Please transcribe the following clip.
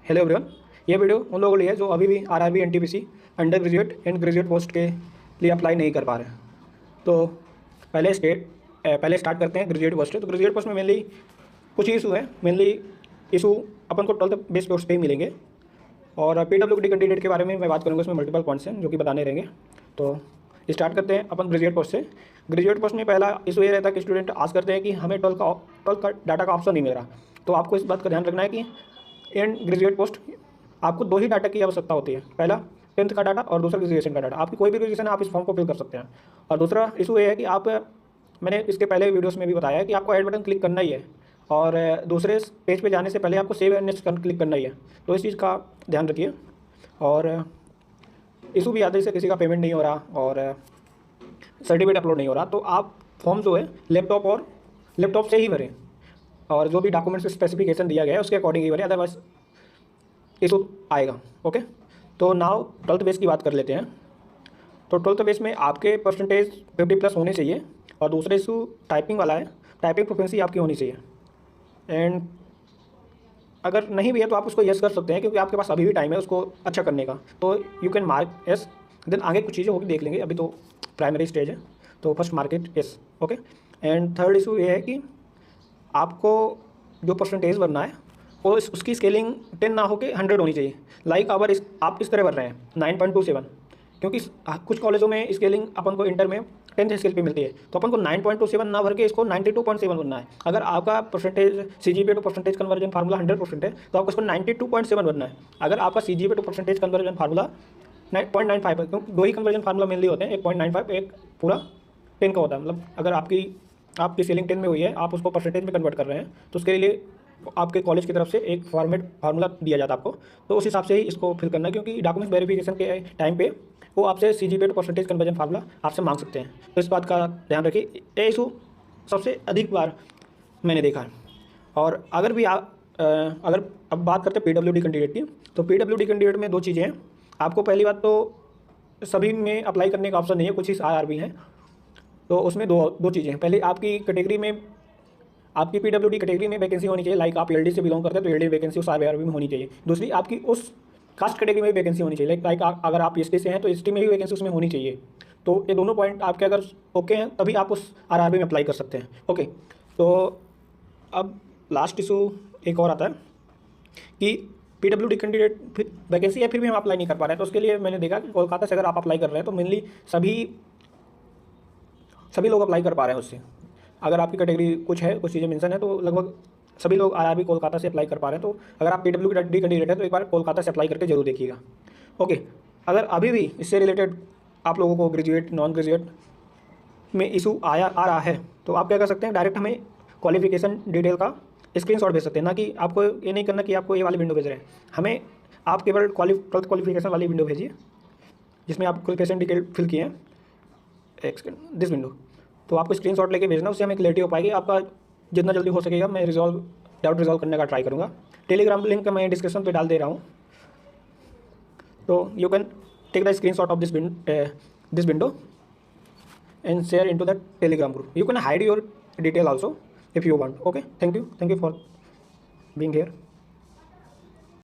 Hello everyone. ये video उन लोगों के लिए है जो अभी भी RRB NTPC under graduate and graduate post के लिए अप्लाई नहीं कर पा रहे हैं। तो पहले स्टार्ट करते हैं ग्रेजुएट पोस्ट से। तो ग्रेजुएट पोस्ट में मेनली कुछ इशू है। मेनली इशू अपन को 12th बेस पोस्ट पे ही मिलेंगे। और पीडब्ल्यूडी कैंडिडेट के बारे में मैं बात करूँगा। उसमें मल्टीपल पॉइंट्स हैं जो कि बताने रहेंगे। तो स्टार्ट करते हैं अपन ग्रेजुएट पोस्ट से। ग्रेजुएट पोस्ट में पहला इशू ये रहता है कि स्टूडेंट आस करते हैं कि हमें 12th का डाटा का ऑप्शन नहीं मिल रहा। तो आपको इस बात का ध्यान रखना है कि इन ग्रेजुएट पोस्ट आपको 2 ही डाटा की आवश्यकता होती है। पहला 10th का डाटा और दूसरा ग्रेजुएशन का डाटा। आपकी कोई भी ग्रेजुएशन है आप इस फॉर्म को फिल कर सकते हैं। और दूसरा इशू ये है कि मैंने इसके पहले वीडियोस में भी बताया है कि आपको ऐड बटन क्लिक करना ही है और दूसरे पेज पे जाने से पहले आपको सेव एंड नेक्स्ट क्लिक करना ही है। तो इस चीज़ का ध्यान रखिए। और इशू भी आता है, इससे किसी का पेमेंट नहीं हो रहा और सर्टिफिकेट अपलोड नहीं हो रहा। तो आप फॉर्म जो है लैपटॉप से ही भरें और जो भी डॉक्यूमेंट्स स्पेसिफिकेशन दिया गया है उसके अकॉर्डिंग ही भरें, अदरवाइज इशू आएगा। ओके, तो नाउ 12th बेस की बात कर लेते हैं। तो 12th बेस में आपके परसेंटेज 50+ होने चाहिए। और दूसरा इशू टाइपिंग वाला है। टाइपिंग प्रोफिशिएंसी आपकी होनी चाहिए। एंड अगर नहीं भी है तो आप उसको यस कर सकते हैं क्योंकि आपके पास अभी भी टाइम है उसको अच्छा करने का। तो you can mark yes. Then आगे कुछ चीज़ें होगी देख लेंगे, अभी तो प्राइमरी स्टेज है। तो first market yes. Okay, and third issue ये है कि आपको जो परसेंटेज भरना है वो उसकी स्केलिंग 10 ना हो के 100 होनी चाहिए। लाइक अगर आप इस तरह भर रहे हैं 9.27, क्योंकि कुछ कॉलेजों में स्केलिंग अपन को इंटर में 10th स्केल पे मिलती है। तो अपन को 9.27 ना भर के इसको 92.7 बनना है। अगर आपका percentage CGPA to percentage conversion formula 100% है तो आपको इसको 92.7 बनना है। अगर आपका CGPA to percentage conversion formula 0.95 है, क्योंकि 2 ही कन्वर्जन फार्मूला मेनली होते हैं, एक 0.95 एक पूरा 10 का होता है। मतलब अगर आपकी स्केलिंग 10 में हुई है, आप उसको परसेंटेज में कन्वर्ट कर रहे हैं तो उसके लिए आपके कॉलेज की तरफ से एक फार्मूला दिया जाता है आपको। तो उस हिसाब से ही इसको फिल करना है, क्योंकि डॉक्यूमेंट वेरिफिकेशन के टाइम पे वो आपसे CGPA to percentage conversion formula आपसे मांग सकते हैं। तो इस बात का ध्यान रखिए। ये इशू सबसे अधिक बार मैंने देखा है। और अगर अब बात करते हैं PWD कैंडिडेट की, तो PWD कैंडिडेट में 2 चीज़ें हैं। आपको पहली बात तो सभी में अप्लाई करने का ऑप्शन नहीं है, कुछ ही RRB हैं। तो उसमें दो चीज़ें हैं। पहले आपकी PWD कैटेगरी में वैकेंसी होनी चाहिए। लाइक आप LD से बिलोंग करते हैं तो LD वैकेंसी उस RRB में होनी चाहिए। दूसरी आपकी उस कास्ट कैटेगरी में वैकेंसी होनी चाहिए। लाइक अगर आप ST से हैं तो ST में भी वैकेंसी उसमें होनी चाहिए। तो ये दोनों पॉइंट आपके अगर ओके हैं तभी आप उस RRB में अप्लाई कर सकते हैं। ओके, तो अब लास्ट इशू एक और आता है कि PWD कैंडिडेट फिर वैकेंसी है फिर भी हम अप्लाई नहीं कर पा रहे हैं। तो उसके लिए मैंने देखा कि कोलकाता से अगर आप अप्लाई कर रहे हैं तो मेनली सभी लोग अप्लाई कर पा रहे हैं उससे। अगर आपकी कैटेगरी कुछ चीज़ें मेंशन है तो लगभग सभी लोग RRB कोलकाता से अप्लाई कर पा रहे हैं। तो अगर आप PWD कैंडिडेट है तो एक बार कोलकाता से अप्लाई करके जरूर देखिएगा। ओके, अगर अभी भी इससे रिलेटेड आप लोगों को ग्रेजुएट नॉन ग्रेजुएट में इशू आ रहा है तो आप क्या कर सकते हैं, डायरेक्ट हमें क्वालिफिकेशन डिटेल का स्क्रीनशॉट भेज सकते हैं। ना कि आपको ये नहीं करना कि आपको ये वाली विंडो भेज रहे हैं, हमें आप केवल 12th क्वालिफिकेशन वाली विंडो भेजिए जिसमें आप क्वालिफिकेशन डिटेल फिल किए हैं, दिस विंडो। तो आपको स्क्रीनशॉट लेके भेजना, उससे हमें क्लैरिटी हो पाएगी। आपका जितना जल्दी हो सकेगा मैं डाउट रिजॉल्व करने का ट्राई करूँगा। टेलीग्राम लिंक मैं डिस्क्रिप्शन पे डाल दे रहा हूँ। तो you can take the screenshot of this window and share into the Telegram group. You can hide your detail also if you want. Okay, thank you for being here.